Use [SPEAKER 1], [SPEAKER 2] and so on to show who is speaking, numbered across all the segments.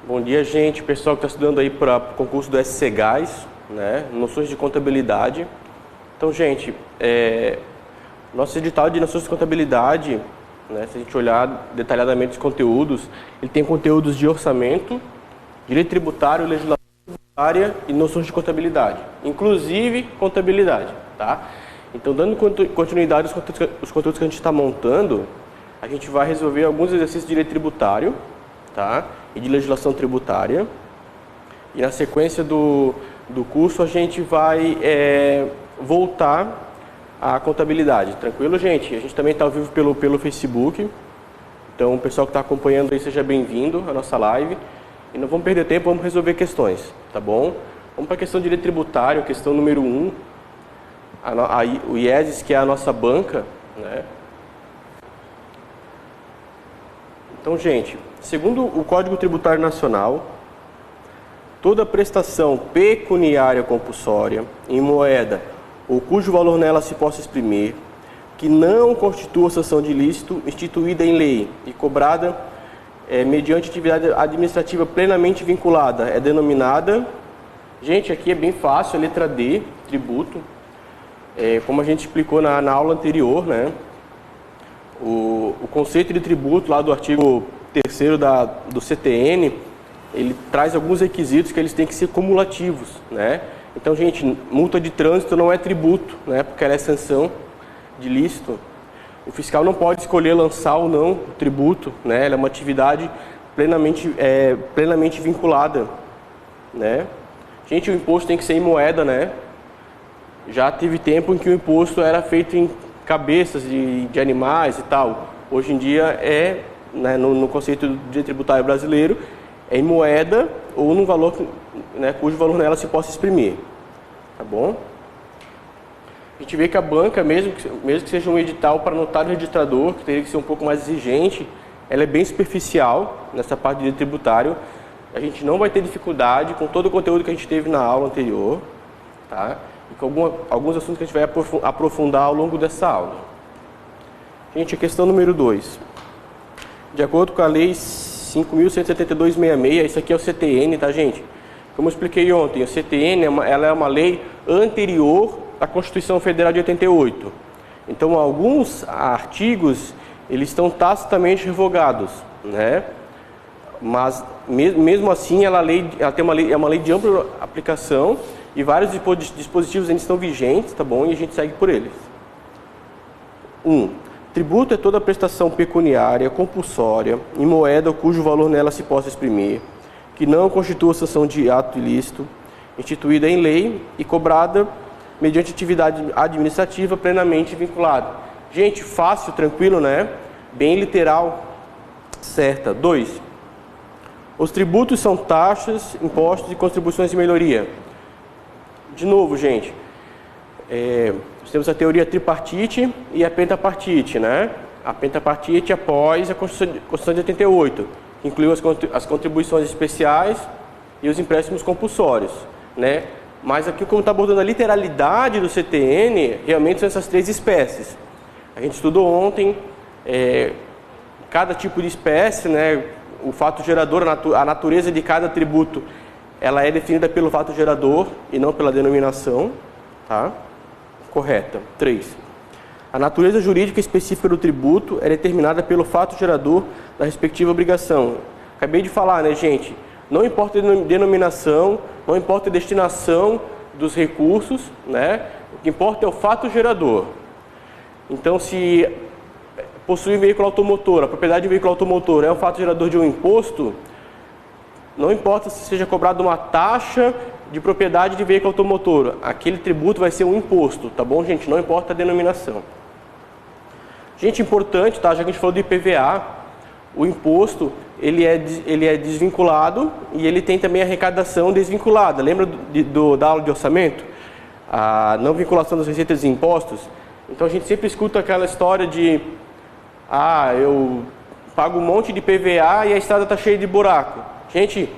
[SPEAKER 1] Bom dia, gente. Pessoal que está estudando aí para o concurso do SC Gás, né? Noções de contabilidade. Então, gente, nosso edital de noções de contabilidade, né? Se a gente olhar detalhadamente os conteúdos, ele tem conteúdos de orçamento, direito tributário, legislação tributária e noções de contabilidade, inclusive contabilidade, tá? Então, dando continuidade aos conteúdos que a gente está montando, a gente vai resolver alguns exercícios de direito tributário, tá? E de legislação tributária. E na sequência do curso a gente vai voltar à contabilidade. Tranquilo, gente? A gente também está ao vivo pelo Facebook. Então, o pessoal que está acompanhando aí, seja bem-vindo à nossa live. E não vamos perder tempo, vamos resolver questões, tá bom? Vamos para a questão de direito tributário, questão número 1. O IESES, que é a nossa banca, né? Então, gente, segundo o Código Tributário Nacional, toda prestação pecuniária compulsória em moeda ou cujo valor nela se possa exprimir, que não constitua sanção de ilícito instituída em lei e cobrada mediante atividade administrativa plenamente vinculada, é denominada, gente, aqui é bem fácil, a letra D, tributo, como a gente explicou na aula anterior, né? O conceito de tributo lá do artigo 3º do CTN, ele traz alguns requisitos que eles têm que ser cumulativos, né? Então, gente, multa de trânsito não é tributo, né? Porque ela é sanção de ilícito. O fiscal não pode escolher lançar ou não o tributo, né? Ela é uma atividade plenamente vinculada, né? Gente, o imposto tem que ser em moeda, né? Já teve tempo em que o imposto era feito em cabeças de animais e tal. Hoje em dia né, no conceito de tributário brasileiro, é em moeda ou num valor, né, cujo valor nela se possa exprimir. Tá bom? A gente vê que a banca, mesmo que seja um edital para notário registrador, que teria que ser um pouco mais exigente, ela é bem superficial nessa parte de direito tributário. A gente não vai ter dificuldade com todo o conteúdo que a gente teve na aula anterior, tá? E com alguns assuntos que a gente vai aprofundar ao longo dessa aula. Gente, a questão número 2. De acordo com a Lei 5.172/66, isso aqui é o CTN, tá, gente? Como eu expliquei ontem, o CTN ela é uma lei anterior à Constituição Federal de 88. Então, alguns artigos eles estão tacitamente revogados, né? Mas, mesmo assim, ela é uma lei de ampla aplicação e vários dispositivos ainda estão vigentes, tá bom? E a gente segue por eles. 1. Tributo é toda prestação pecuniária, compulsória, em moeda cujo valor nela se possa exprimir, que não constitua sanção de ato ilícito, instituída em lei e cobrada mediante atividade administrativa plenamente vinculada. Gente, fácil, tranquilo, né? Bem literal, certa. 2. Os tributos são taxas, impostos e contribuições de melhoria. De novo, gente, nós temos a teoria tripartite e a pentapartite, né? A pentapartite após a Constituição de 88, que incluiu as contribuições especiais e os empréstimos compulsórios, né? Mas aqui, como está abordando a literalidade do CTN, realmente são essas três espécies. A gente estudou ontem cada tipo de espécie, né? O fato gerador, a natureza de cada tributo, ela é definida pelo fato gerador e não pela denominação, tá? Correta. 3. A natureza jurídica específica do tributo é determinada pelo fato gerador da respectiva obrigação. Acabei de falar, né, gente? Não importa a denominação, não importa a destinação dos recursos, né? O que importa é o fato gerador. Então, se possui veículo automotor, a propriedade de veículo automotor é um fato gerador de um imposto, não importa se seja cobrada uma taxa de propriedade de veículo automotor, aquele tributo vai ser um imposto, tá bom, gente? Não importa a denominação. Gente, importante, tá? Já que a gente falou do IPVA, o imposto, ele é desvinculado e ele tem também a arrecadação desvinculada. Lembra da aula de orçamento? A não vinculação das receitas e impostos? Então, a gente sempre escuta aquela história de eu pago um monte de IPVA e a estrada está cheia de buraco. Gente,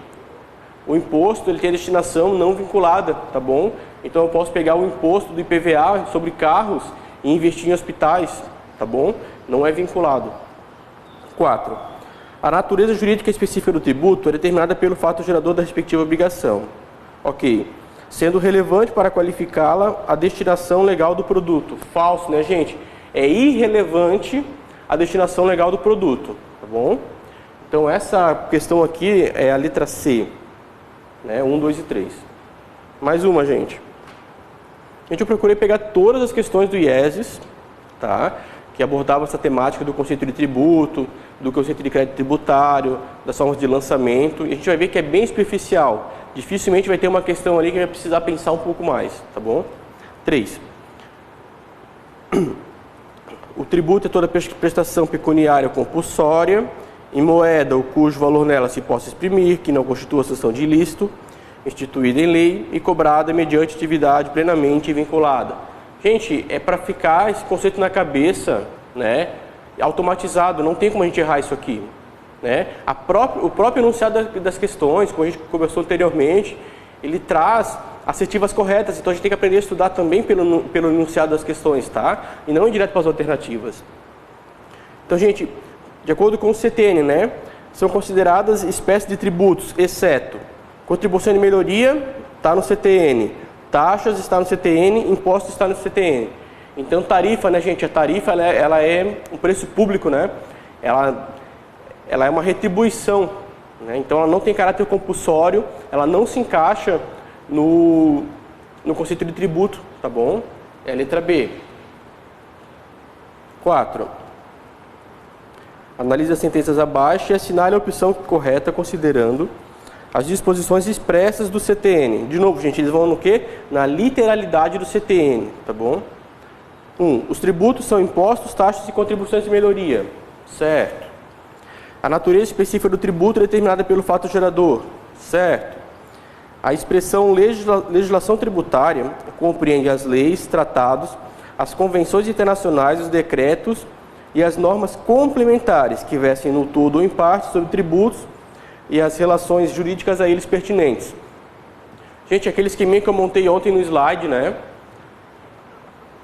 [SPEAKER 1] o imposto ele tem a destinação não vinculada, tá bom? Então eu posso pegar o imposto do IPVA sobre carros e investir em hospitais, tá bom? Não é vinculado. 4. A natureza jurídica específica do tributo é determinada pelo fato gerador da respectiva obrigação. Ok. Sendo relevante para qualificá-la a destinação legal do produto. Falso, né, gente? É irrelevante a destinação legal do produto, tá bom? Então, essa questão aqui é a letra C, né? 1, 2 e 3. Mais uma, gente. Gente, eu procurei pegar todas as questões do IESES, tá? Que abordavam essa temática do conceito de tributo, do conceito de crédito tributário, das formas de lançamento, e a gente vai ver que é bem superficial. Dificilmente vai ter uma questão ali que vai precisar pensar um pouco mais, tá bom? 3. O tributo é toda prestação pecuniária compulsória, em moeda ou cujo valor nela se possa exprimir, que não constitua sanção de ilícito, instituída em lei e cobrada mediante atividade plenamente vinculada. Gente, é para ficar esse conceito na cabeça, né? Automatizado, não tem como a gente errar isso aqui, né? O próprio enunciado das questões, como a gente conversou anteriormente, ele traz assertivas corretas, então a gente tem que aprender a estudar também pelo enunciado das questões, tá? E não ir direto para as alternativas. Então, gente, de acordo com o CTN, né, são consideradas espécies de tributos, exceto contribuição de melhoria, está no CTN, taxas está no CTN, imposto está no CTN. Então, tarifa, né, gente, a tarifa ela é um preço público, né? Ela é uma retribuição, né? Então ela não tem caráter compulsório, ela não se encaixa no conceito de tributo, tá bom? É a letra B. 4. Analise as sentenças abaixo e assinale a opção correta considerando as disposições expressas do CTN. De novo, gente, eles vão no quê? Na literalidade do CTN, tá bom? 1. Os tributos são impostos, taxas e contribuições de melhoria. Certo. A natureza específica do tributo é determinada pelo fato gerador. Certo. A expressão legislação tributária compreende as leis, tratados, as convenções internacionais, os decretos e as normas complementares que versem no todo ou em parte sobre tributos e as relações jurídicas a eles pertinentes. Gente, aquele esqueminha que eu montei ontem no slide, né?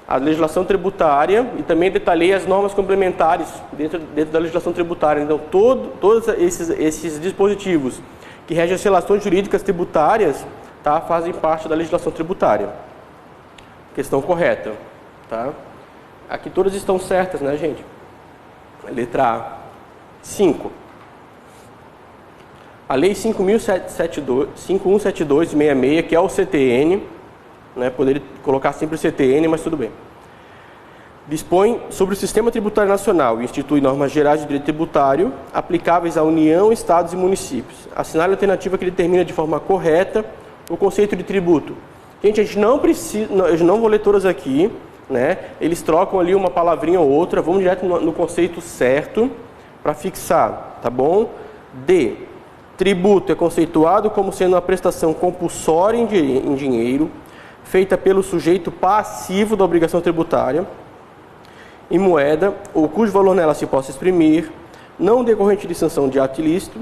[SPEAKER 1] A legislação tributária e também detalhei as normas complementares dentro da legislação tributária. Então, todos esses dispositivos que regem as relações jurídicas tributárias, tá, fazem parte da legislação tributária. Questão correta, tá? Aqui todas estão certas, né, gente? Letra A. 5. A Lei 5172-66, que é o CTN, né, poderia colocar sempre o CTN, mas tudo bem. Dispõe sobre o Sistema Tributário Nacional e institui normas gerais de direito tributário aplicáveis à União, Estados e municípios. Assinale a alternativa que determina de forma correta o conceito de tributo. Gente, a gente não precisa, eu não vou ler todas aqui, né? Eles trocam ali uma palavrinha ou outra, vamos direto no conceito certo para fixar, tá bom? D. Tributo é conceituado como sendo uma prestação compulsória em dinheiro, feita pelo sujeito passivo da obrigação tributária, em moeda, ou cujo valor nela se possa exprimir, não decorrente de sanção de ato ilícito,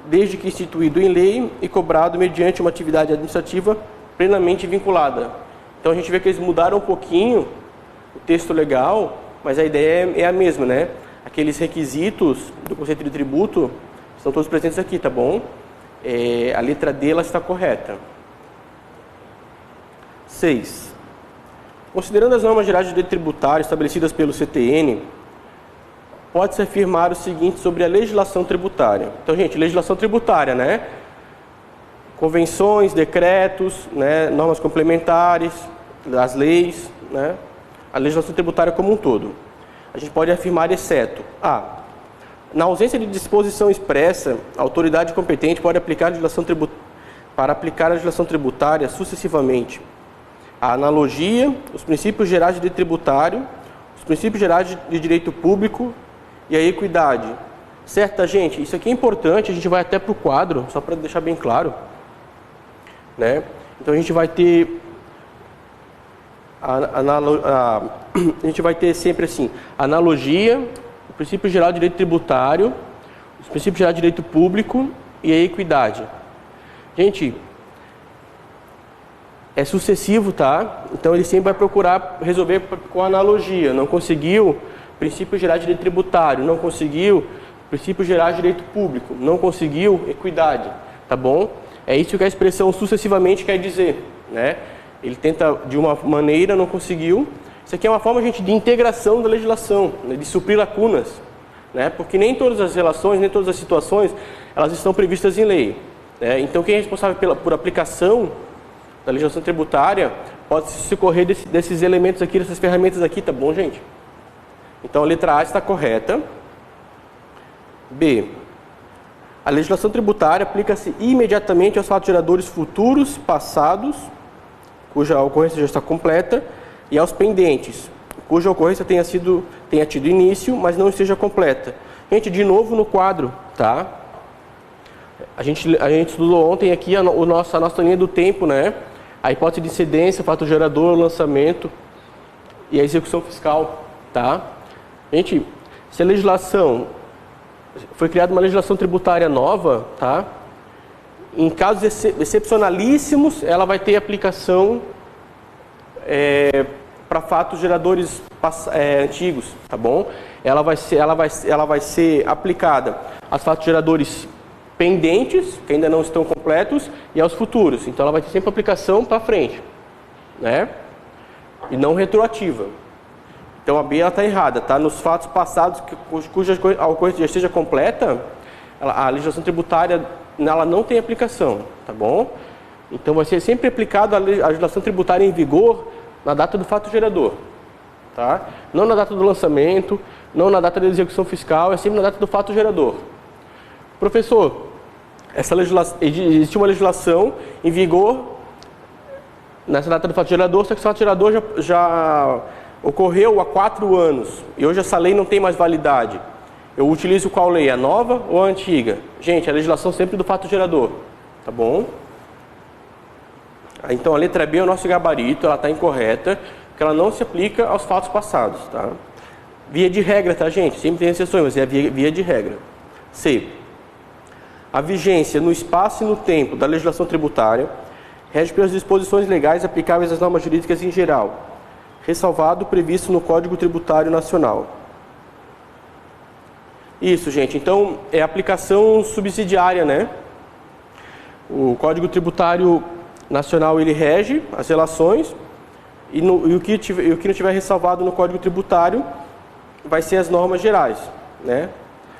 [SPEAKER 1] desde que instituído em lei e cobrado mediante uma atividade administrativa plenamente vinculada. Então a gente vê que eles mudaram um pouquinho o texto legal, mas a ideia é a mesma, né? Aqueles requisitos do conceito de tributo estão todos presentes aqui, tá bom? A letra D ela está correta. 6. Considerando as normas gerais de direito tributário estabelecidas pelo CTN, pode-se afirmar o seguinte sobre a legislação tributária. Então, gente, legislação tributária, né? Convenções, decretos, né? Normas complementares, as leis, né? A legislação tributária como um todo. A gente pode afirmar exceto A. Na ausência de disposição expressa, a autoridade competente pode aplicar a legislação para aplicar a legislação tributária sucessivamente a analogia, os princípios gerais de direito tributário, os princípios gerais de direito público e a equidade. Certo, gente? Isso aqui é importante, a gente vai até para o quadro, só para deixar bem claro, né? Então a gente vai ter a gente vai ter sempre assim, analogia, o princípio geral de direito tributário, os princípios gerais de direito público e a equidade. Gente, é sucessivo, tá? Então ele sempre vai procurar resolver com analogia. Não conseguiu, princípio geral de direito tributário. Não conseguiu, Princípios gerais de direito público. Não conseguiu, equidade. Tá bom? É isso que a expressão sucessivamente quer dizer, né? Ele tenta de uma maneira, não conseguiu. Isso aqui é uma forma, gente, de integração da legislação, né? De suprir lacunas, né? Porque nem todas as relações, nem todas as situações, elas estão previstas em lei, né? Então, quem é responsável por aplicação da legislação tributária pode se socorrer desses elementos aqui, dessas ferramentas aqui, tá bom, gente? Então, a letra A está correta. B. A legislação tributária aplica-se imediatamente aos fatos geradores futuros, passados, cuja ocorrência já está completa, e aos pendentes, cuja ocorrência tenha tido início, mas não esteja completa. Gente, de novo no quadro, tá? A gente estudou ontem aqui a nossa linha do tempo, né? A hipótese de incidência, o fato gerador, o lançamento e a execução fiscal, tá? Gente, se a legislação foi criada uma legislação tributária nova, tá? Em casos excepcionalíssimos, ela vai ter aplicação para fatos geradores antigos, tá bom? Ela vai ser aplicada aos fatos geradores pendentes, que ainda não estão completos, e aos futuros. Então, ela vai ter sempre aplicação para frente, né? E não retroativa. Então, a B está errada, tá? Nos fatos passados cuja a ocorrência já esteja completa, a legislação tributária ela não tem aplicação, tá bom? Então, vai ser sempre aplicada a legislação tributária em vigor na data do fato gerador, tá? Não na data do lançamento, não na data da execução fiscal, é sempre na data do fato gerador. Professor, existe uma legislação em vigor nessa data do fato gerador, só que o fato gerador já ocorreu há 4 anos e hoje essa lei não tem mais validade. Eu utilizo qual lei? A nova ou a antiga? Gente, a legislação sempre do fato gerador, tá bom? Então a letra B é o nosso gabarito, ela está incorreta, porque ela não se aplica aos fatos passados, tá? Via de regra, tá, gente? Sempre tem exceções, mas é via de regra. C. A vigência no espaço e no tempo da legislação tributária rege pelas disposições legais aplicáveis às normas jurídicas em geral, ressalvado o previsto no Código Tributário Nacional. Isso, gente. Então, é aplicação subsidiária, né? O Código Tributário Nacional, ele rege as relações e o que não tiver ressalvado no Código Tributário vai ser as normas gerais, né?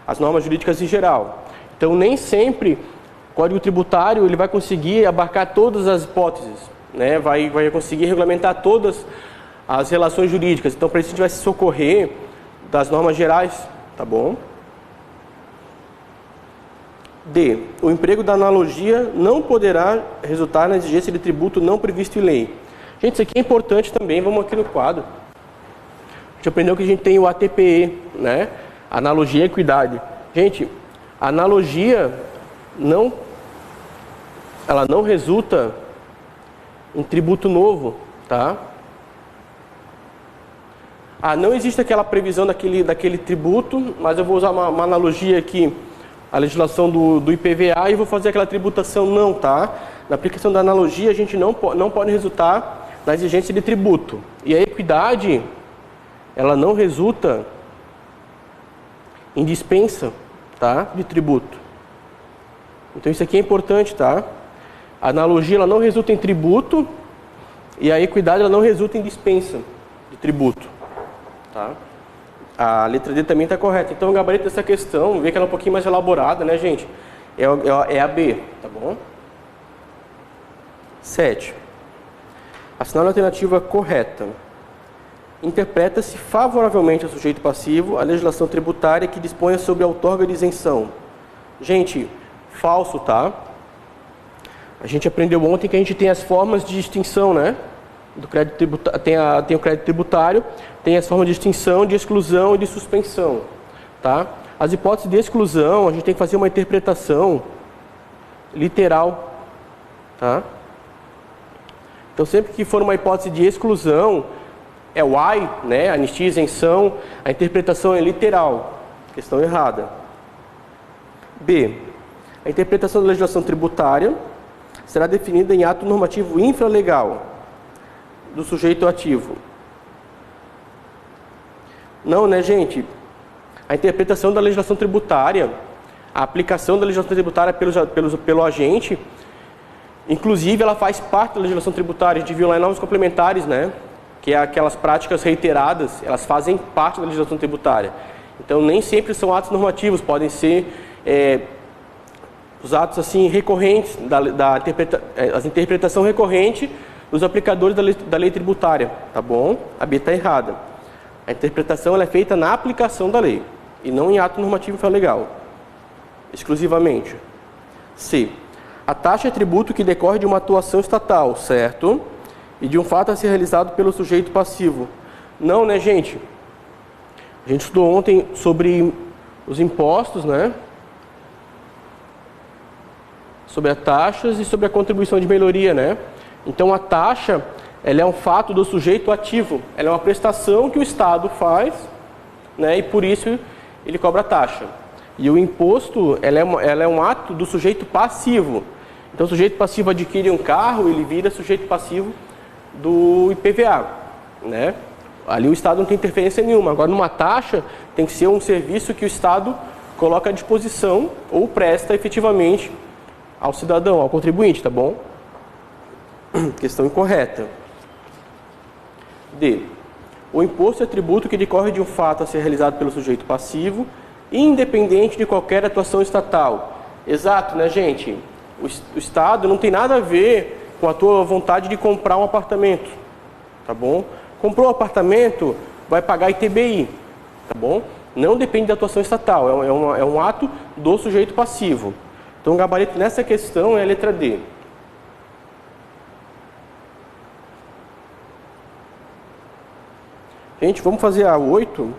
[SPEAKER 1] As normas jurídicas em geral. Então, nem sempre o Código Tributário ele vai conseguir abarcar todas as hipóteses, né? Vai conseguir regulamentar todas as relações jurídicas. Então, para isso a gente vai se socorrer das normas gerais, tá bom? D. O emprego da analogia não poderá resultar na exigência de tributo não previsto em lei. Gente, isso aqui é importante também, vamos aqui no quadro. A gente aprendeu que a gente tem o ATPE, né? Analogia e equidade. Gente, a analogia ela não resulta em tributo novo, tá? Não existe aquela previsão daquele tributo, mas eu vou usar uma analogia aqui, a legislação do IPVA, e vou fazer aquela tributação, não, tá? Na aplicação da analogia, a gente não pode resultar na exigência de tributo. E a equidade, ela não resulta em dispensa, tá? De tributo. Então isso aqui é importante, tá? A analogia, ela não resulta em tributo, e a equidade, ela não resulta em dispensa de tributo, tá? A letra D também está correta. Então, o gabarito dessa questão, vê que ela é um pouquinho mais elaborada, né, gente? É a B, tá bom? 7. Assinale a alternativa correta. Interpreta-se favoravelmente ao sujeito passivo a legislação tributária que disponha sobre a outorga de isenção. Gente, falso, tá? A gente aprendeu ontem que a gente tem as formas de extinção, né? Do crédito tributário, tem o crédito tributário, tem as formas de extinção, de exclusão e de suspensão, tá? As hipóteses de exclusão, a gente tem que fazer uma interpretação literal, tá? Então, sempre que for uma hipótese de exclusão, é o I, né? Anistia, isenção, a interpretação é literal, questão errada. B. A interpretação da legislação tributária será definida em ato normativo infralegal do sujeito ativo. Não, né, gente? a interpretação da legislação tributária, a aplicação da legislação tributária pelo agente, inclusive ela faz parte da legislação tributária. A gente viu lá em normas complementares, né? Que é aquelas práticas reiteradas, elas fazem parte da legislação tributária. Então, nem sempre são atos normativos, podem ser os atos assim recorrentes, a interpretação recorrente dos aplicadores da lei tributária, tá bom? A B está errada. A interpretação ela é feita na aplicação da lei, e não em ato normativo legal, exclusivamente. C. A taxa é tributo que decorre de uma atuação estatal, certo? E de um fato a ser realizado pelo sujeito passivo. Não, né, gente? A gente estudou ontem sobre os impostos, né? Sobre as taxas e sobre a contribuição de melhoria, né? Então a taxa, ela é um fato do sujeito ativo. Ela é uma prestação que o Estado faz, né? E por isso ele cobra a taxa. E o imposto, ela é um ato do sujeito passivo. Então o sujeito passivo adquire um carro, ele vira sujeito passivo do IPVA, né? Ali o Estado não tem interferência nenhuma. Agora, numa taxa, tem que ser um serviço que o Estado coloca à disposição ou presta efetivamente ao cidadão, ao contribuinte, tá bom? Questão incorreta. D. O imposto é tributo que decorre de um fato a ser realizado pelo sujeito passivo, independente de qualquer atuação estatal. Exato, né, gente? O Estado não tem nada a ver com a tua vontade de comprar um apartamento, tá bom? Comprou um apartamento, vai pagar ITBI, tá bom? Não depende da atuação estatal, é um ato do sujeito passivo. Então o gabarito nessa questão é a letra D. Gente, vamos fazer a 8.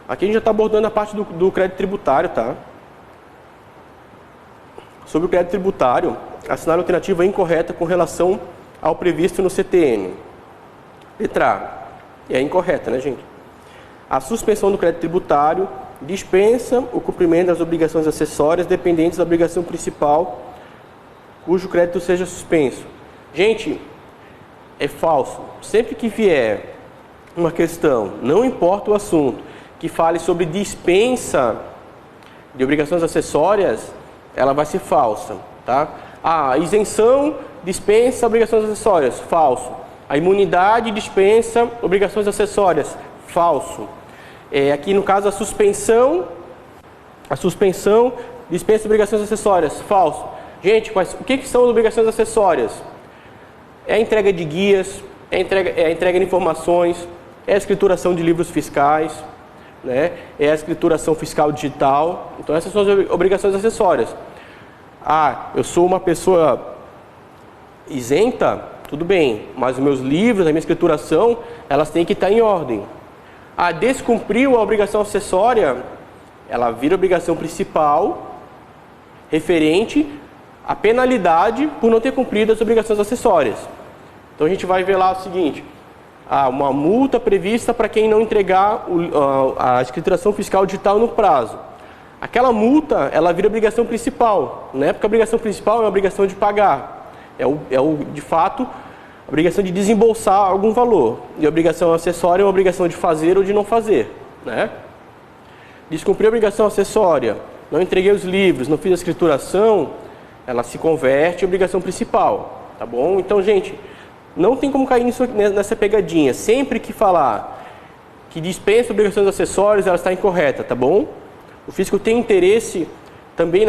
[SPEAKER 1] Aqui a gente já está abordando a parte do crédito tributário, tá? Sobre o crédito tributário, a assinale alternativa é incorreta com relação ao previsto no CTN. Letra A. É incorreta, né, gente? A suspensão do crédito tributário dispensa o cumprimento das obrigações acessórias dependentes da obrigação principal cujo crédito seja suspenso. Gente, é falso. Sempre que vier uma questão, não importa o assunto, que fale sobre dispensa de obrigações acessórias, ela vai ser falsa, tá? A isenção dispensa obrigações acessórias, falso. A imunidade dispensa obrigações acessórias, falso. Aqui no caso a suspensão dispensa obrigações acessórias, falso. Gente, o que são as obrigações acessórias? É a entrega de guias, é a entrega de informações, é a escrituração de livros fiscais, né? É a escrituração fiscal digital. Então essas são as obrigações acessórias. Eu sou uma pessoa isenta, tudo bem, mas os meus livros, a minha escrituração, elas têm que estar em ordem. Descumpriu a obrigação acessória, ela vira obrigação principal, referente à penalidade por não ter cumprido as obrigações acessórias. Então a gente vai ver lá o seguinte: uma multa prevista para quem não entregar a escrituração fiscal digital no prazo. Aquela multa, ela vira obrigação principal, né? Porque a obrigação principal é a obrigação de pagar. De fato, a obrigação de desembolsar algum valor. E a obrigação acessória é uma obrigação de fazer ou de não fazer, né? Descumprir a obrigação acessória, não entreguei os livros, não fiz a escrituração, ela se converte em obrigação principal, tá bom? Então, gente, não tem como cair nessa pegadinha. Sempre que falar que dispensa obrigações acessórias, ela está incorreta, tá bom? O fisco tem interesse também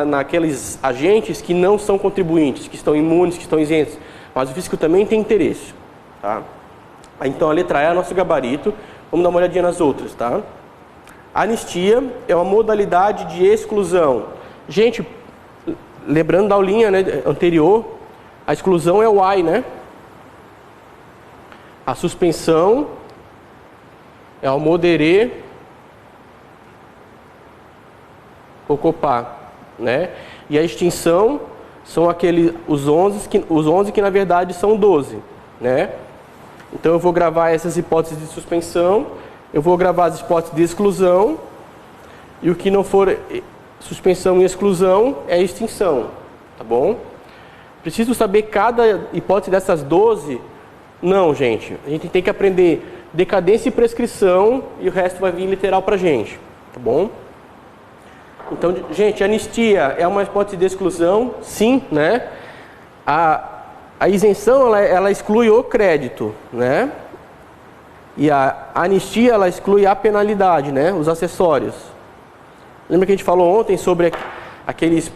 [SPEAKER 1] naqueles agentes que não são contribuintes, que estão imunes, que estão isentos. Mas o fisco também tem interesse, tá? Então a letra E é o nosso gabarito. Vamos dar uma olhadinha nas outras, tá? Anistia é uma modalidade de exclusão. Gente, lembrando da aulinha, né, anterior, a exclusão é o AI, né? A suspensão é o moderê cocopá, né? E a extinção são os 11 que na verdade são 12, né? Então eu vou gravar essas hipóteses de suspensão, eu vou gravar as hipóteses de exclusão, e o que não for suspensão e exclusão é extinção, tá bom? Preciso saber cada hipótese dessas 12? Não, gente. A gente tem que aprender decadência e prescrição, e o resto vai vir literal para a gente, tá bom? Então, gente, anistia é uma hipótese de exclusão? Sim, né? A isenção, ela exclui o crédito, né? E a anistia, ela exclui a penalidade, né? Os acessórios. Lembra que a gente falou ontem sobre aqueles...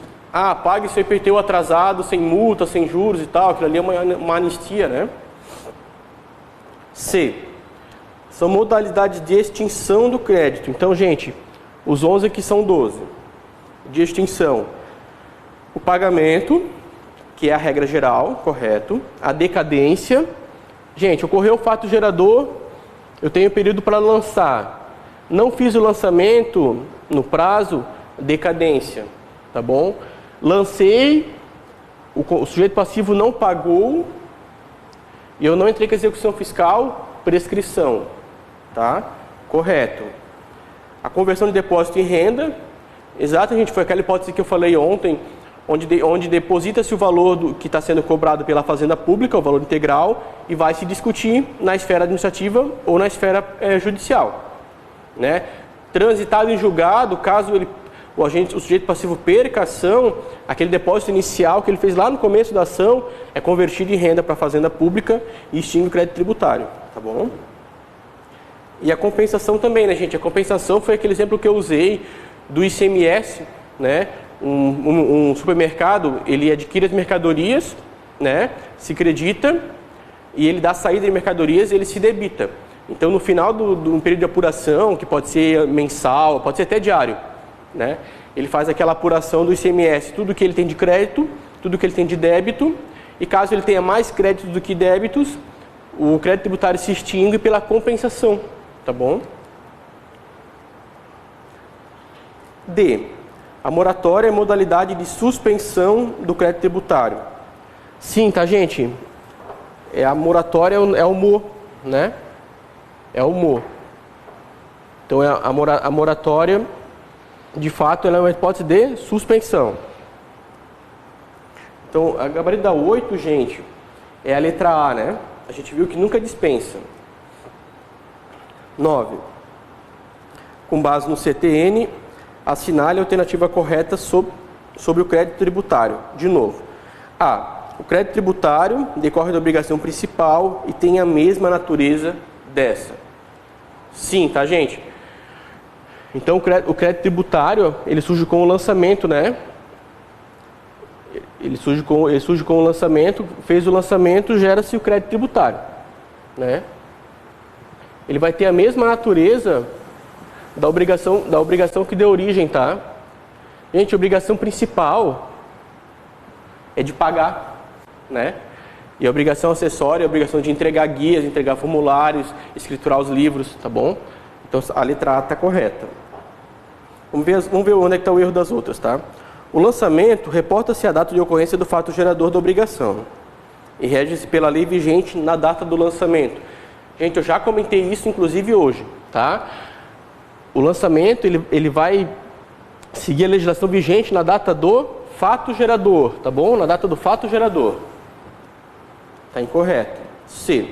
[SPEAKER 1] pague seu IPTU atrasado, sem multa, sem juros e tal. Aquilo ali é uma anistia, né? C. São modalidades de extinção do crédito. Então, gente, os 11 aqui são 12. De extinção. O pagamento, que é a regra geral, correto. A decadência. Gente, ocorreu o fato gerador, eu tenho período para lançar. Não fiz o lançamento no prazo, decadência, tá bom? Lancei, o sujeito passivo não pagou e eu não entrei com a execução fiscal, prescrição, tá? Correto. A conversão de depósito em renda, exato, gente, foi aquela hipótese que eu falei ontem, onde deposita-se o valor que está sendo cobrado pela fazenda pública, o valor integral, e vai se discutir na esfera administrativa ou na esfera judicial, né? Transitado em julgado, caso o sujeito passivo perca a ação, aquele depósito inicial que ele fez lá no começo da ação é convertido em renda para a fazenda pública e extingue o crédito tributário, tá bom? E a compensação também, né, gente? A compensação foi aquele exemplo que eu usei do ICMS, né? Um supermercado, ele adquire as mercadorias, né? Se credita e ele dá saída de mercadorias e ele se debita. Então, no final do período de apuração, que pode ser mensal, pode ser até diário, né? Ele faz aquela apuração do ICMS, tudo que ele tem de crédito, tudo que ele tem de débito, e caso ele tenha mais créditos do que débitos, o crédito tributário se extingue pela compensação, tá bom? D. A moratória é modalidade de suspensão do crédito tributário. Sim, tá, gente? A moratória é o MO, né? É o MO. Então, a moratória, de fato, ela é uma hipótese de suspensão. Então, a gabarito da 8, gente, é a letra A, né? A gente viu que nunca dispensa. 9. Com base no CTN, assinale a alternativa correta sobre o crédito tributário. De novo. A. O crédito tributário decorre da obrigação principal e tem a mesma natureza dessa. Sim, tá, gente? Então, o crédito tributário, ele surge com o lançamento, né? Ele surge com o lançamento, fez o lançamento, gera-se o crédito tributário, né? Ele vai ter a mesma natureza da obrigação que deu origem, tá? Gente, a obrigação principal é de pagar, né? E a obrigação acessória é a obrigação de entregar guias, entregar formulários, escriturar os livros, tá bom? Então, a letra A está correta. Vamos ver onde é que está o erro das outras, tá? O lançamento reporta-se a data de ocorrência do fato gerador da obrigação e rege-se pela lei vigente na data do lançamento. Gente, eu já comentei isso, inclusive, hoje, tá? O lançamento, ele vai seguir a legislação vigente na data do fato gerador, tá bom? Na data do fato gerador. Está incorreto. C.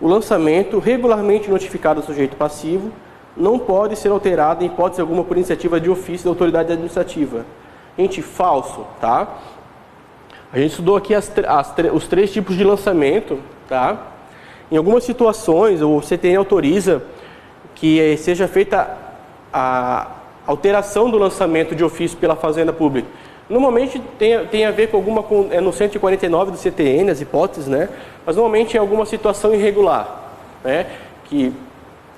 [SPEAKER 1] O lançamento, regularmente notificado ao sujeito passivo, não pode ser alterado em hipótese alguma por iniciativa de ofício da autoridade administrativa. Gente, falso, tá? A gente estudou aqui os 3 tipos de lançamento, tá? Em algumas situações, o CTN autoriza que seja feita a alteração do lançamento de ofício pela Fazenda Pública. Normalmente tem a ver com no 149 do CTN, as hipóteses, né? Mas normalmente é alguma situação irregular, né? Que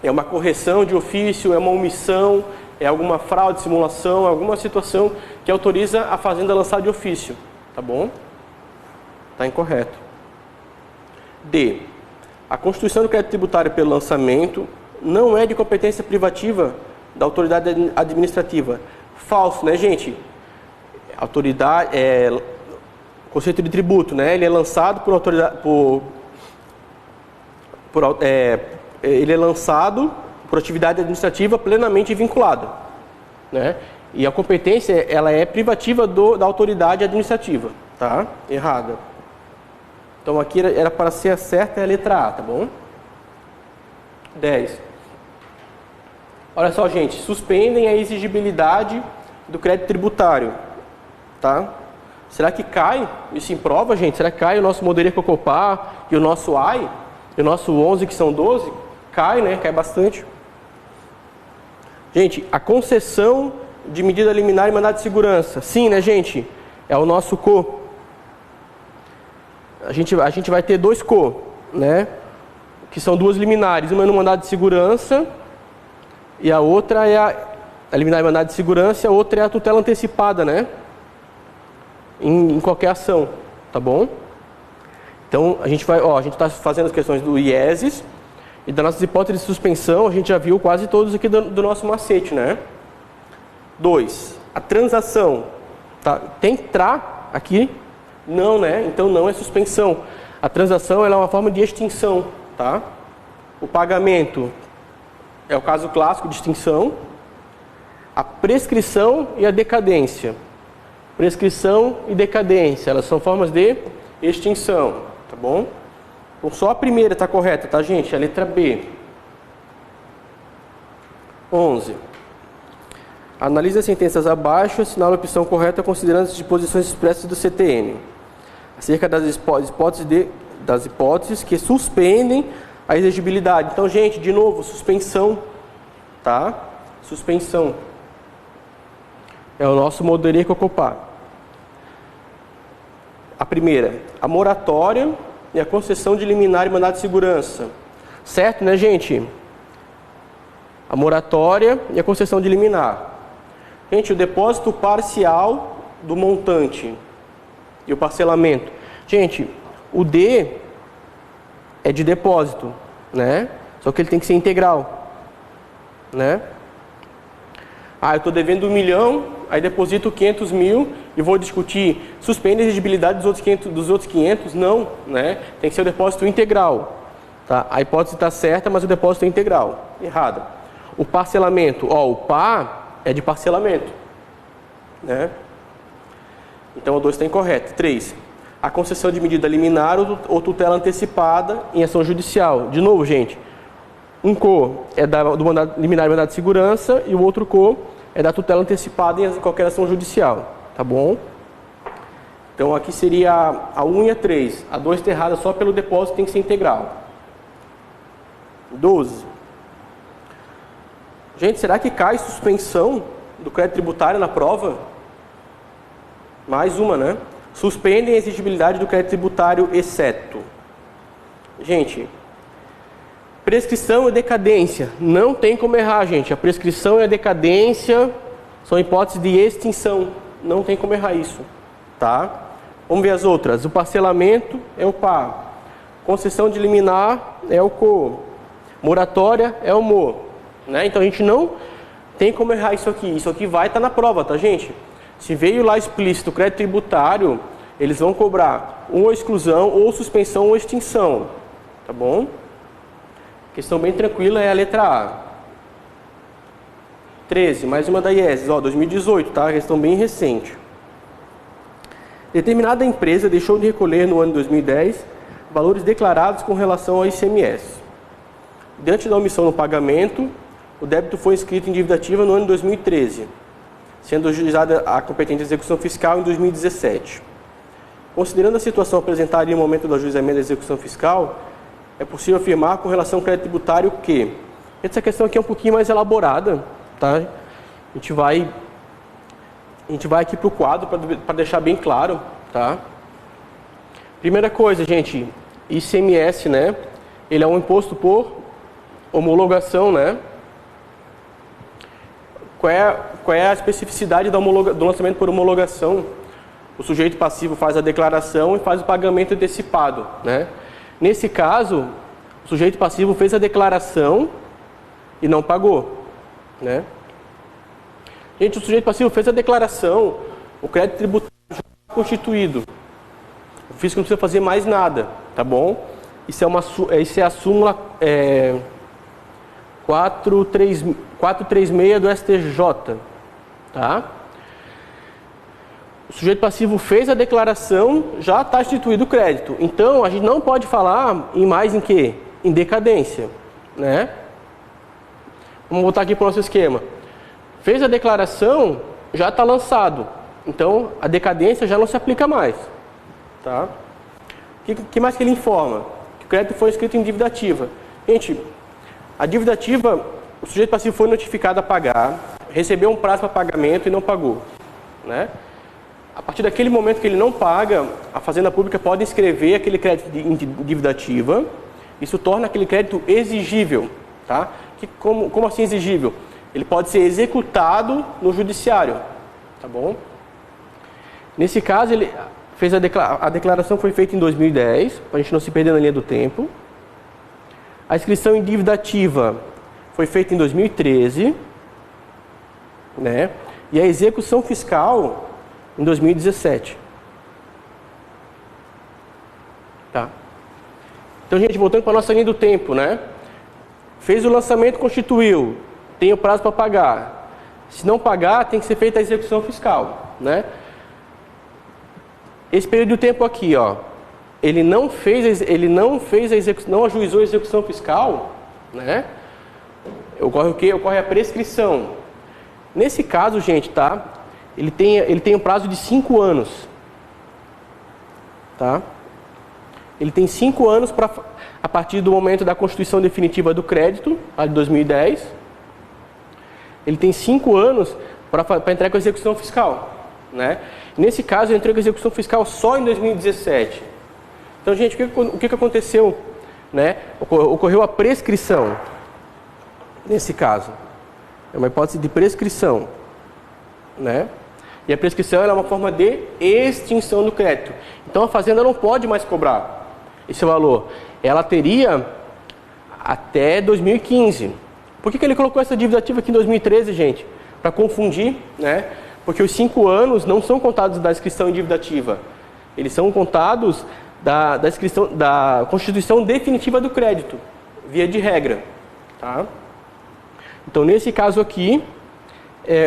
[SPEAKER 1] é uma correção de ofício, é uma omissão, é alguma fraude, simulação, alguma situação que autoriza a Fazenda a lançar de ofício, tá bom? Tá incorreto. D. A constituição do crédito tributário pelo lançamento não é de competência privativa da autoridade administrativa. Falso, né, gente? Autoridade, conceito de tributo, né? Ele é lançado por autoridade, ele é lançado por atividade administrativa plenamente vinculada, né? E a competência, ela é privativa da autoridade administrativa, tá? Errada. Então aqui era para ser a certa é a letra A, tá bom? 10. Olha só, gente, suspendem a exigibilidade do crédito tributário, tá? Será que cai isso em prova, gente? Será que cai o nosso Modelo Cocopar e o nosso AI? E o nosso 11, que são 12? Cai, né? Cai bastante. Gente, a concessão de medida liminar e mandado de segurança. Sim, né, gente? É o nosso CO. A gente vai ter 2 CO, né? Que são 2 liminares. Uma é no mandado de segurança e a outra é a liminar e mandado de segurança e a outra é a tutela antecipada, né? Em qualquer ação, tá bom? Então, a gente está fazendo as questões do IESES e das nossas hipóteses de suspensão, a gente já viu quase todos aqui do nosso macete, né? 2. A transação. Tá? Tem TRA aqui? Não, né? Então não é suspensão. A transação ela é uma forma de extinção, tá? O pagamento é o caso clássico de extinção. A prescrição e a decadência. Prescrição e decadência, elas são formas de extinção, tá bom? Então só a primeira está correta, tá, gente? A letra B. 11. Analise as sentenças abaixo e assinale a opção correta considerando as disposições expressas do CTN. Acerca das hipóteses que suspendem a exigibilidade. Então, gente, de novo, suspensão, tá? Suspensão. É o nosso Modelo Cocopar. A primeira, a moratória e a concessão de liminar e mandado de segurança. Certo, né, gente? A moratória e a concessão de liminar. Gente, o depósito parcial do montante e o parcelamento. Gente, o D é de depósito, né? Só que ele tem que ser integral, né? Eu estou devendo 1 milhão, aí deposito 500 mil e vou discutir, suspende a exigibilidade dos outros 500? Não, né? Tem que ser o depósito integral, tá? A hipótese está certa, mas o depósito é integral. Errada. O parcelamento, o PA é de parcelamento, né? Então o 2 está incorreto. 3. A concessão de medida liminar ou tutela antecipada em ação judicial. De novo, gente, um CO é do mandado liminar e mandado de segurança e o outro CO é da tutela antecipada em qualquer ação judicial, tá bom? Então aqui seria a 1 e a 3. A 2 está errada só pelo depósito, tem que ser integral. 12. Gente, será que cai suspensão do crédito tributário na prova? Mais uma, né? Suspendem a exigibilidade do crédito tributário, exceto. Gente, prescrição e decadência. Não tem como errar, gente. A prescrição e a decadência são hipóteses de extinção. Não tem como errar isso, tá? Vamos ver as outras. O parcelamento é o PA. Concessão de liminar é o CO. Moratória é o MO. Né? Então a gente não tem como errar isso aqui. Isso aqui vai estar na prova, tá, gente? Se veio lá explícito crédito tributário, eles vão cobrar ou exclusão, ou suspensão, ou extinção. Tá bom? Questão bem tranquila é a letra A. 13, mais uma da IESES, 2018, tá? Questão bem recente. Determinada empresa deixou de recolher no ano de 2010 valores declarados com relação ao ICMS. Diante da omissão no pagamento, o débito foi inscrito em dívida ativa no ano de 2013, sendo ajuizada a competente execução fiscal em 2017. Considerando a situação apresentada no momento do ajuizamento da execução fiscal, é possível afirmar com relação ao crédito tributário que... Essa questão aqui é um pouquinho mais elaborada, tá? A gente vai aqui para o quadro para deixar bem claro, tá? Primeira coisa, gente, ICMS, né? Ele é um imposto por homologação, né? Qual é a especificidade do lançamento por homologação? O sujeito passivo faz a declaração e faz o pagamento antecipado, né? Nesse caso, o sujeito passivo fez a declaração e não pagou, né? Gente, o sujeito passivo fez a declaração, o crédito tributário já está constituído. O fisco não precisa fazer mais nada, tá bom? Isso é a súmula 436 do STJ, tá? O sujeito passivo fez a declaração, já está instituído o crédito. Então, a gente não pode falar em quê? Em decadência, né? Vamos voltar aqui para o nosso esquema. Fez a declaração, já está lançado. Então, a decadência já não se aplica mais. Tá? O que mais que ele informa? Que o crédito foi inscrito em dívida ativa. Gente, a dívida ativa, o sujeito passivo foi notificado a pagar, recebeu um prazo para pagamento e não pagou. Né? A partir daquele momento que ele não paga, a Fazenda Pública pode inscrever aquele crédito em dívida ativa. Isso torna aquele crédito exigível. Tá? Como assim exigível? Ele pode ser executado no judiciário. Tá bom? Nesse caso, ele fez a declaração foi feita em 2010, para a gente não se perder na linha do tempo. A inscrição em dívida ativa foi feita em 2013, né? E a execução fiscal em 2017. Tá? Então, gente, voltando para a nossa linha do tempo, né? Fez o lançamento, constituiu, tem o prazo para pagar. Se não pagar, tem que ser feita a execução fiscal, né? Esse período de tempo aqui, ó, ele não ajuizou a execução fiscal, né? Ocorre o quê? Ocorre a prescrição. Nesse caso, gente, tá? Ele tem um prazo de 5 anos, tá? Ele tem 5 anos para, a partir do momento da constituição definitiva do crédito, a de 2010. Ele tem 5 anos para entrar com a execução fiscal, né? Nesse caso, ele entrou com a execução fiscal só em 2017. Então, gente, o que aconteceu? Né? Ocorreu a prescrição, nesse caso. É uma hipótese de prescrição. Né? E a prescrição é uma forma de extinção do crédito. Então, a Fazenda não pode mais cobrar esse valor. Ela teria até 2015. Por que ele colocou essa dívida ativa aqui em 2013, gente? Para confundir, né? Porque os 5 anos não são contados da inscrição em dívida ativa. Eles são contados da constituição definitiva do crédito, via de regra. Tá? Então, nesse caso aqui,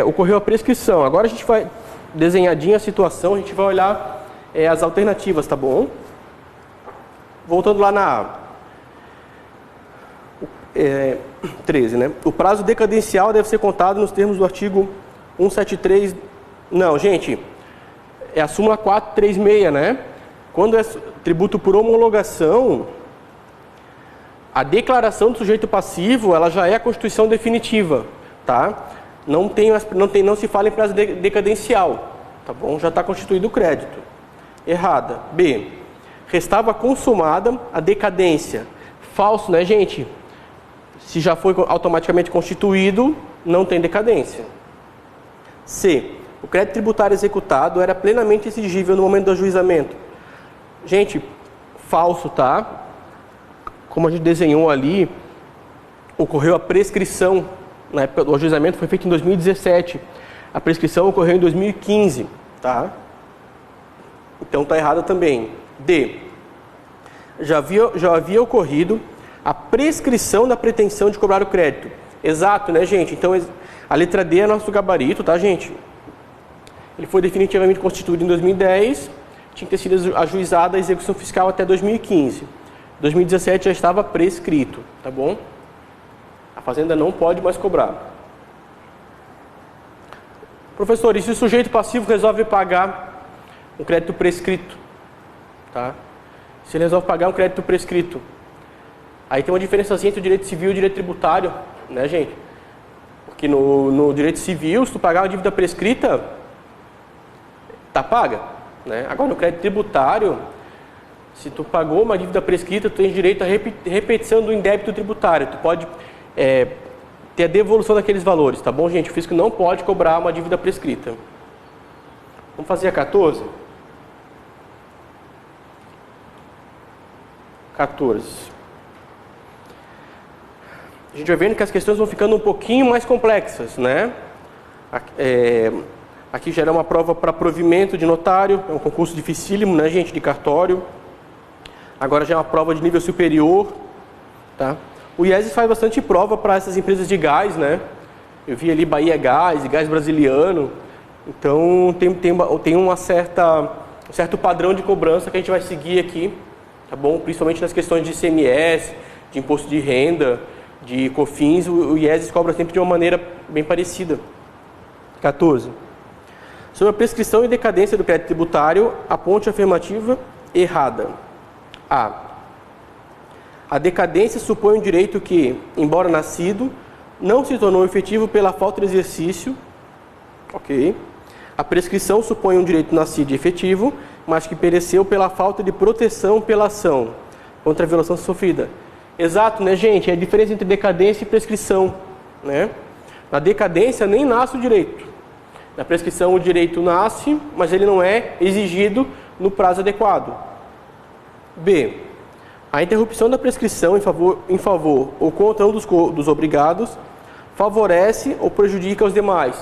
[SPEAKER 1] ocorreu a prescrição. Agora a gente vai, desenhadinha a situação, a gente vai olhar as alternativas, tá bom? Voltando lá na 13, né? O prazo decadencial deve ser contado nos termos do artigo 173. Não, gente, é a súmula 436, né? Quando é tributo por homologação, a declaração do sujeito passivo, ela já é a constituição definitiva, tá? Não se fala em prazo decadencial, tá bom? Já está constituído o crédito. Errada. B. Restava consumada a decadência. Falso, né, gente? Se já foi automaticamente constituído, não tem decadência. C. O crédito tributário executado era plenamente exigível no momento do ajuizamento. Gente, falso, tá? Como a gente desenhou ali, ocorreu a prescrição. Na época do ajuizamento foi feito em 2017. A prescrição ocorreu em 2015, tá? Então tá errado também. D. Já havia ocorrido a prescrição da pretensão de cobrar o crédito. Exato, né, gente? Então, a letra D é nosso gabarito, tá, gente? Ele foi definitivamente constituído em 2010, tinha que ter sido ajuizada a execução fiscal até 2015. 2017 já estava prescrito, tá bom? A Fazenda não pode mais cobrar. Professor, e se o sujeito passivo resolve pagar um crédito prescrito? Tá? Se ele resolve pagar um crédito prescrito, aí tem uma diferençazinha entre o direito civil e o direito tributário, né, gente? Porque no direito civil, se tu pagar uma dívida prescrita, tá paga, né? Agora, no crédito tributário, se tu pagou uma dívida prescrita, tu tens direito à repetição do indébito tributário. Tu pode ter a devolução daqueles valores, tá bom, gente? O fisco não pode cobrar uma dívida prescrita. Vamos fazer a 14? 14. A gente vai vendo que as questões vão ficando um pouquinho mais complexas, né? Aqui já era uma prova para provimento de notário, é um concurso dificílimo, né, gente, de cartório. Agora já é uma prova de nível superior, tá? O IESES faz bastante prova para essas empresas de gás, né? Eu vi ali Bahia Gás e Gás Brasiliano. Então tem um certo padrão de cobrança que a gente vai seguir aqui, tá bom? Principalmente nas questões de ICMS, de imposto de renda, de COFINS, o IESES cobra sempre de uma maneira bem parecida. 14. Sobre a prescrição e decadência do crédito tributário, aponte a afirmativa errada. A. A decadência supõe um direito que, embora nascido, não se tornou efetivo pela falta de exercício. Ok. A prescrição supõe um direito nascido e efetivo, mas que pereceu pela falta de proteção pela ação contra a violação sofrida. Exato, né, gente? É a diferença entre decadência e prescrição, né? Na decadência nem nasce o direito. Na prescrição o direito nasce, mas ele não é exigido no prazo adequado. B. A interrupção da prescrição em favor ou contra um dos obrigados favorece ou prejudica os demais.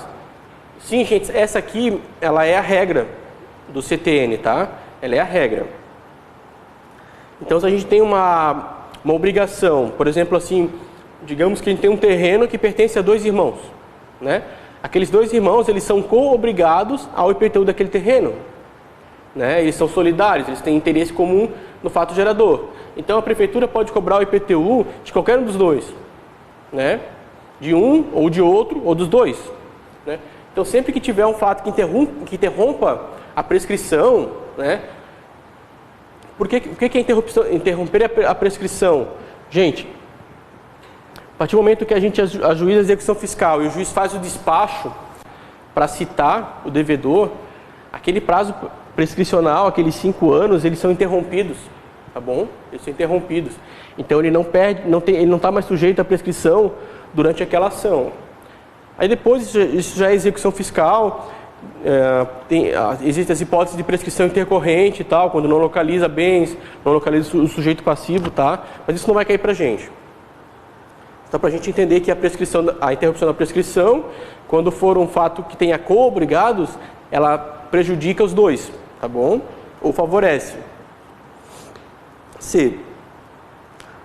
[SPEAKER 1] Sim, gente, essa aqui ela é a regra do CTN, tá? Ela é a regra. Então, se a gente tem uma obrigação, por exemplo, assim, digamos que a gente tem um terreno que pertence a 2 irmãos, né? Aqueles 2 irmãos, eles são co-obrigados ao IPTU daquele terreno, né? Eles são solidários, eles têm interesse comum no fato gerador. Então, a prefeitura pode cobrar o IPTU de qualquer um dos 2, né? De um ou de outro, ou dos 2, né? Então, sempre que tiver um fato que interrompa a prescrição, né? Por que é interromper a prescrição? Gente, a partir do momento que a gente ajuiza a execução fiscal e o juiz faz o despacho para citar o devedor, aquele prazo prescricional, aqueles 5 anos, eles são interrompidos, tá bom? Eles são interrompidos. Então, ele ele não está mais sujeito à prescrição durante aquela ação. Aí depois, isso já é execução fiscal, existem as hipóteses de prescrição intercorrente e tal, quando não localiza bens, não localiza o sujeito passivo, tá? Mas isso não vai cair para a gente. Só para a gente entender que a interrupção da prescrição, quando for um fato que tenha co-obrigados, ela prejudica os 2, tá bom? Ou favorece. C.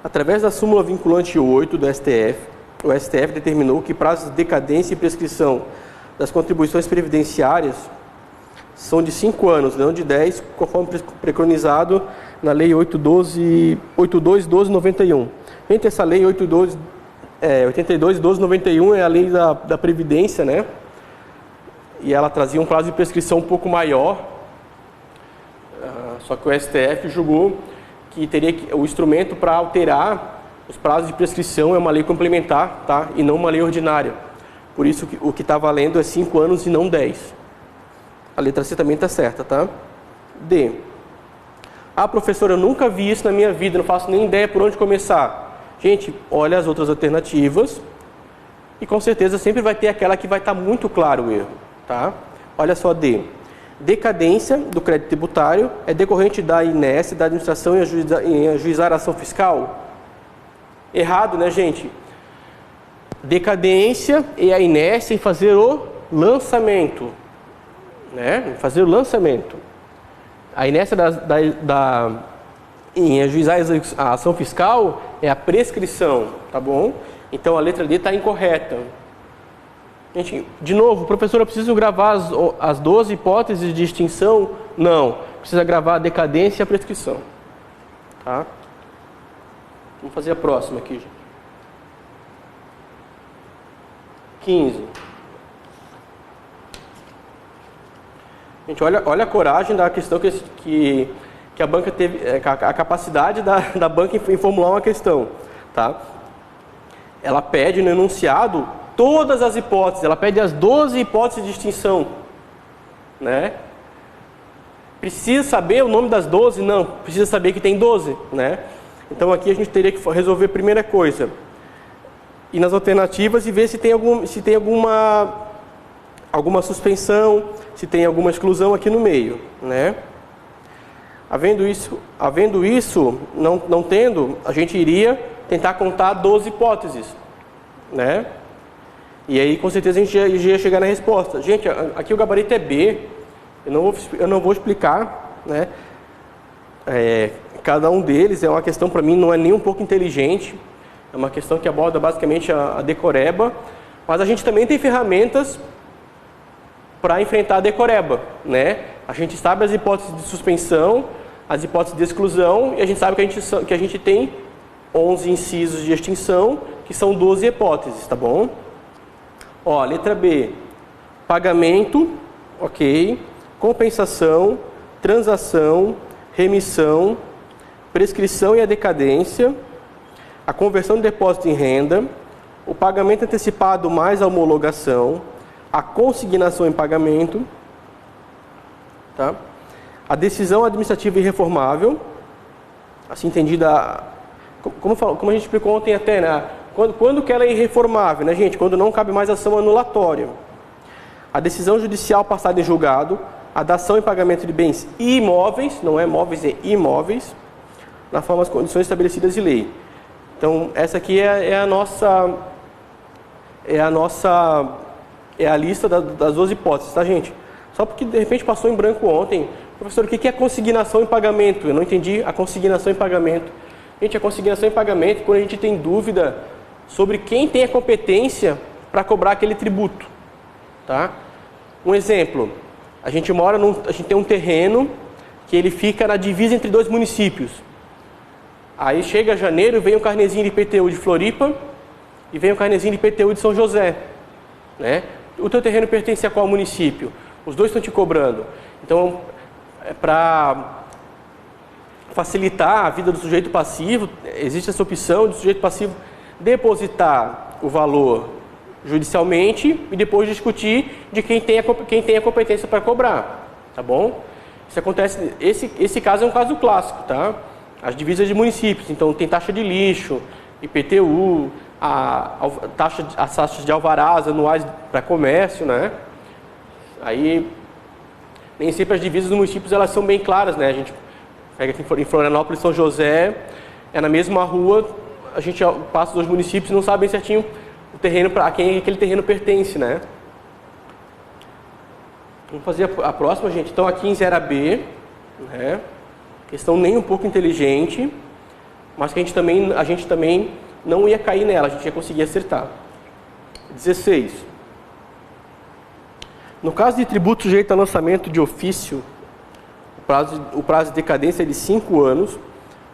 [SPEAKER 1] Através da súmula vinculante 8 do STF, o STF determinou que prazos de decadência e prescrição das contribuições previdenciárias são de 5 anos, não de 10, conforme preconizado na Lei 82.1291. Entre essa Lei 82.1291 é a Lei da Previdência, né? E ela trazia um prazo de prescrição um pouco maior, só que o STF julgou que o instrumento para alterar os prazos de prescrição é uma lei complementar, tá? E não uma lei ordinária. Por isso, o que está valendo é 5 anos e não 10. A letra C também está certa, tá? D. Ah, professor, eu nunca vi isso na minha vida, não faço nem ideia por onde começar. Gente, olha as outras alternativas e com certeza sempre vai ter aquela que vai estar muito claro o erro, tá? Olha só, D. Decadência do crédito tributário é decorrente da inércia da administração em ajuizar a ação fiscal? Errado, né, gente? Decadência é a inércia em fazer o lançamento, né? Fazer o lançamento. A inércia em ajuizar a ação fiscal é a prescrição, tá bom? Então a letra D está incorreta. Gente, de novo, professor, eu preciso gravar as 12 hipóteses de extinção? Não, precisa gravar a decadência e a prescrição, tá? Vamos fazer a próxima aqui, gente. 15. Gente, olha a coragem da questão que a banca teve, a capacidade da banca em formular uma questão, tá? Ela pede no enunciado todas as hipóteses, ela pede as 12 hipóteses de extinção, né? Precisa saber o nome das 12? Não, precisa saber que tem 12, né? Então aqui a gente teria que resolver a primeira coisa, ir nas alternativas e ver se tem alguma suspensão, se tem alguma exclusão aqui no meio, né? Havendo isso, não tendo, a gente iria tentar contar 12 hipóteses, né? E aí com certeza a gente já ia chegar na resposta. Gente, aqui o gabarito é B, eu não vou explicar, né? Cada um deles é uma questão, para mim, não é nem um pouco inteligente. É uma questão que aborda basicamente a decoreba. Mas a gente também tem ferramentas para enfrentar a decoreba, né? A gente sabe as hipóteses de suspensão, as hipóteses de exclusão, e a gente sabe que a gente tem 11 incisos de extinção, que são 12 hipóteses, tá bom? Ó, letra B, pagamento, ok, compensação, transação, remissão, prescrição e a decadência, a conversão de depósito em renda, o pagamento antecipado mais a homologação, a consignação em pagamento, tá? A decisão administrativa irreformável, assim entendida, como a gente explicou ontem até, né? Quando que ela é irreformável, né, gente? Quando não cabe mais ação anulatória. A decisão judicial passada em julgado, a dação em pagamento de bens imóveis, não é móveis, é imóveis, na forma das condições estabelecidas em lei. Então, essa aqui é a lista das 12 hipóteses, tá, gente? Só porque de repente passou em branco ontem. Professor, o que é consignação em pagamento? Eu não entendi a consignação em pagamento. Gente, a consignação em pagamento é quando a gente tem dúvida sobre quem tem a competência para cobrar aquele tributo, tá? Um exemplo, a gente tem um terreno que ele fica na divisa entre dois municípios. Aí chega janeiro, vem o carnezinho de IPTU de Floripa e vem o carnezinho de IPTU de São José, né? O teu terreno pertence a qual município? Os dois estão te cobrando. Então, para facilitar a vida do sujeito passivo, existe essa opção do sujeito passivo depositar o valor judicialmente e depois discutir de quem tem a competência para cobrar, tá bom? Isso acontece, esse caso é um caso clássico, tá? As divisas de municípios, então tem taxa de lixo, IPTU, as taxas de alvarás anuais para comércio, né? Aí, nem sempre as divisas dos municípios elas são bem claras, né? A gente pega aqui em Florianópolis, São José, é na mesma rua, a gente passa dos municípios e não sabe bem certinho o terreno, a quem aquele terreno pertence, né? Vamos fazer a próxima, gente. Então, a 15 era B, né? Questão nem um pouco inteligente, mas que a gente também não ia cair nela, a gente ia conseguir acertar. 16. No caso de tributo sujeito a lançamento de ofício, o prazo de decadência é de 5 anos,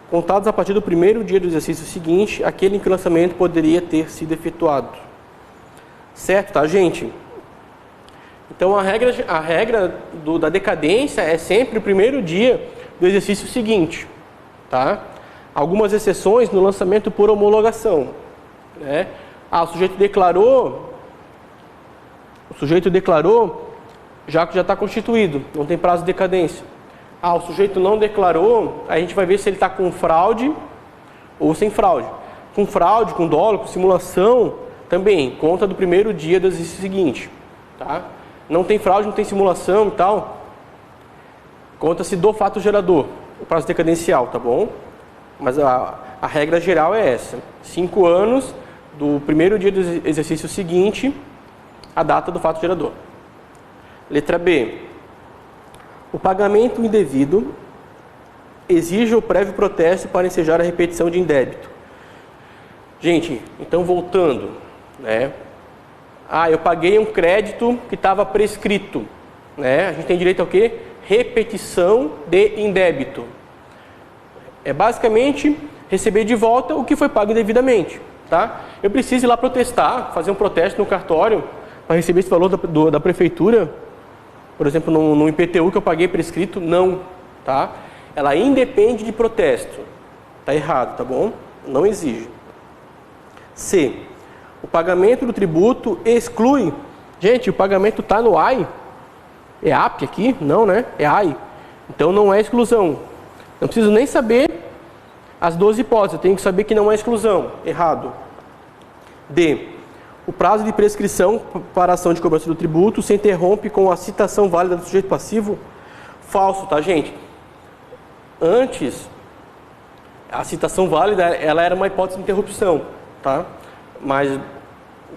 [SPEAKER 1] contados a partir do primeiro dia do exercício seguinte, aquele em que o lançamento poderia ter sido efetuado. Certo, tá, gente? Então, a regra da decadência é sempre o primeiro dia do exercício seguinte, tá? Algumas exceções no lançamento por homologação, né? O sujeito declarou, já está constituído, não tem prazo de decadência. O sujeito não declarou, a gente vai ver se ele está com fraude ou sem fraude. Com fraude, com dolo, com simulação, também conta do primeiro dia do exercício seguinte, tá? Não tem fraude, não tem simulação e tal, conta-se do fato gerador, o prazo decadencial, tá bom? Mas a regra geral é essa: 5 anos do primeiro dia do exercício seguinte, a data do fato gerador. Letra B. O pagamento indevido exige o prévio protesto para ensejar a repetição de indébito. Gente, então voltando, né? Eu paguei um crédito que estava prescrito, né? A gente tem direito ao quê? Repetição de indébito. É basicamente receber de volta o que foi pago indevidamente, tá? Eu preciso ir lá protestar, fazer um protesto no cartório para receber esse valor da prefeitura, por exemplo, no IPTU que eu paguei prescrito? Não, tá? Ela independe de protesto. Tá errado, tá bom? Não exige. C. O pagamento do tributo exclui. Gente, o pagamento está no AI. É AP aqui? Não, né? É AI. Então não é exclusão. Não preciso nem saber as 12 hipóteses. Eu tenho que saber que não é exclusão. Errado. D. O prazo de prescrição para a ação de cobrança do tributo se interrompe com a citação válida do sujeito passivo? Falso, tá, gente? Antes, a citação válida ela era uma hipótese de interrupção, tá? Mas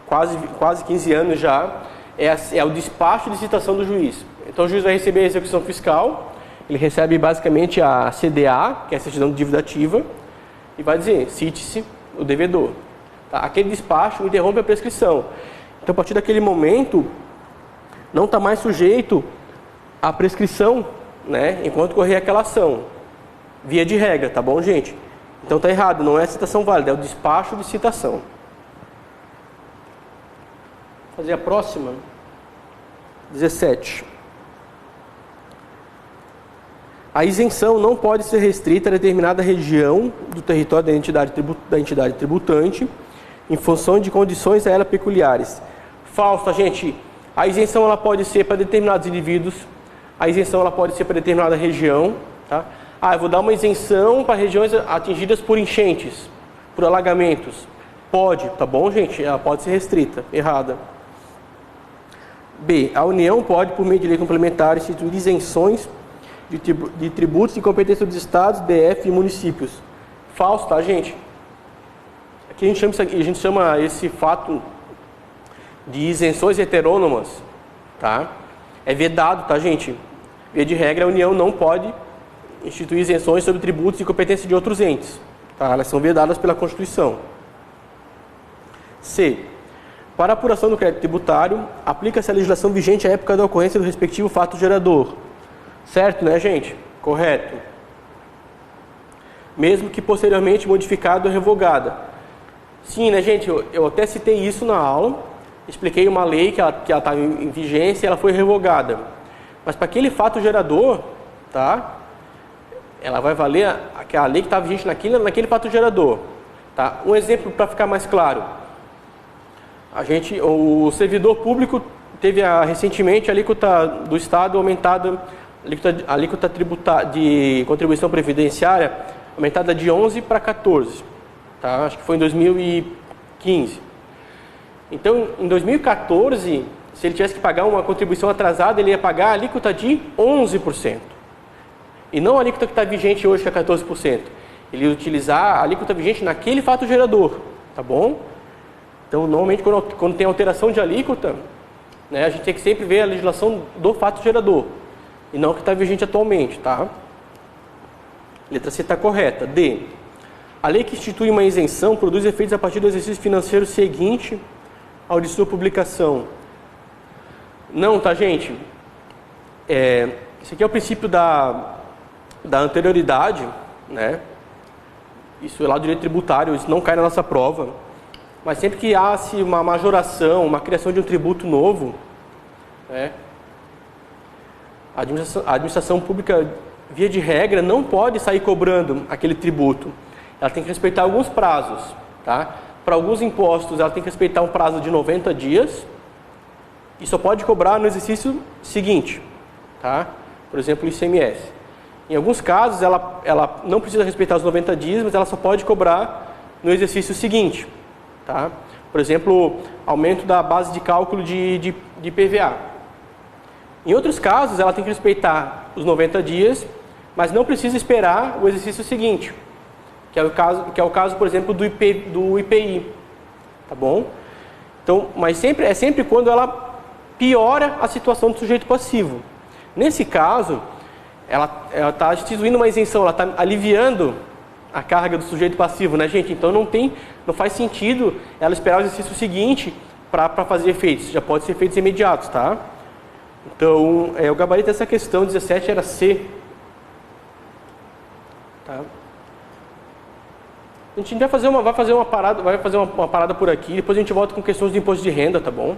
[SPEAKER 1] quase 15 anos já é o despacho de citação do juiz. Então o juiz vai receber a execução fiscal, ele recebe basicamente a CDA, que é a certidão de dívida ativa, e vai dizer: cite-se o devedor. Tá? Aquele despacho interrompe a prescrição. Então, a partir daquele momento, não está mais sujeito à prescrição, né, enquanto correr aquela ação. Via de regra, tá bom, gente? Então, está errado, não é a citação válida, é o despacho de citação. fazer a próxima. 17. A isenção não pode ser restrita a determinada região do território da entidade tributante em função de condições a ela peculiares. Falso, tá, gente? A isenção ela pode ser para determinados indivíduos, a isenção ela pode ser para determinada região. Tá? Eu vou dar uma isenção para regiões atingidas por enchentes, por alagamentos. Pode, tá bom, gente? Ela pode ser restrita. Errada. B. A União pode, por meio de lei complementar, instituir isenções de tributos e competência dos estados, DF e municípios. Falso, tá, gente? Aqui a gente chama esse fato de isenções heterônomas, tá? É vedado, tá, gente? Via de regra, a União não pode instituir isenções sobre tributos e competência de outros entes, tá? Elas são vedadas pela Constituição. C. Para a apuração do crédito tributário, aplica-se a legislação vigente à época da ocorrência do respectivo fato gerador. Certo, né, gente? Correto. Mesmo que posteriormente modificada ou revogada. Sim, né, gente? Eu até citei isso na aula. Expliquei uma lei que ela está em vigência e ela foi revogada. Mas para aquele fato gerador, tá? Ela vai valer a lei que está vigente naquele fato gerador. Tá? Um exemplo para ficar mais claro. O servidor público teve recentemente a alíquota do Estado aumentada, a alíquota de contribuição previdenciária aumentada de 11 para 14. Tá? Acho que foi em 2015. Então, em 2014, se ele tivesse que pagar uma contribuição atrasada, ele ia pagar a alíquota de 11%. E não a alíquota que está vigente hoje, que é 14%. Ele ia utilizar a alíquota vigente naquele fato gerador. Tá bom? Então, normalmente, quando tem alteração de alíquota, né, a gente tem que sempre ver a legislação do fato gerador. E não o que está vigente atualmente, tá? Letra C está correta. D. A lei que institui uma isenção produz efeitos a partir do exercício financeiro seguinte ao de sua publicação. Não, tá, gente? Esse aqui é o princípio da anterioridade, né? Isso é lá do direito tributário, isso não cai na nossa prova. Mas sempre que há uma majoração, uma criação de um tributo novo, né, a administração pública, via de regra, não pode sair cobrando aquele tributo. Ela tem que respeitar alguns prazos. Tá? Para alguns impostos, ela tem que respeitar um prazo de 90 dias e só pode cobrar no exercício seguinte. Tá? Por exemplo, o ICMS. Em alguns casos, ela não precisa respeitar os 90 dias, mas ela só pode cobrar no exercício seguinte. Tá? Por exemplo, aumento da base de cálculo de PVA. Em outros casos, ela tem que respeitar os 90 dias, mas não precisa esperar o exercício seguinte, que é o caso, por exemplo, do IPI. Tá bom? Então, mas é sempre quando ela piora a situação do sujeito passivo. Nesse caso, ela está instituindo uma isenção, ela está aliviando a carga do sujeito passivo, né, gente? Então não faz sentido ela esperar o exercício seguinte para fazer efeitos. Já pode ser efeitos imediatos, tá? Então, o gabarito dessa questão 17 era C. Tá? A gente vai fazer uma parada por aqui, depois a gente volta com questões de imposto de renda, tá bom?